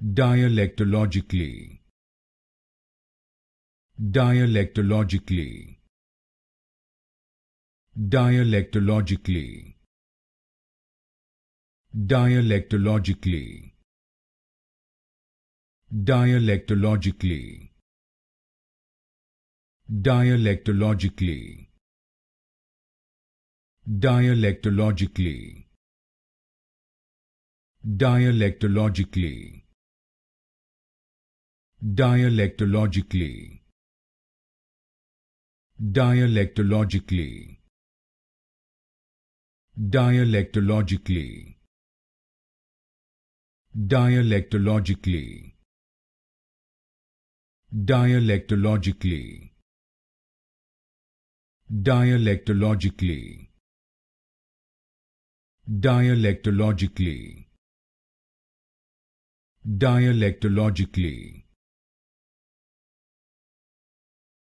Dialectologically. Dialectologically. Dialectologically. Dialectologically. Dialectologically. Dialectologically. Dialectologically. Dialectologically. Dialectologically. Dialectologically. Dialectologically. Dialectologically. Dialectologically. Dialectologically. Dialectologically. Dialectologically.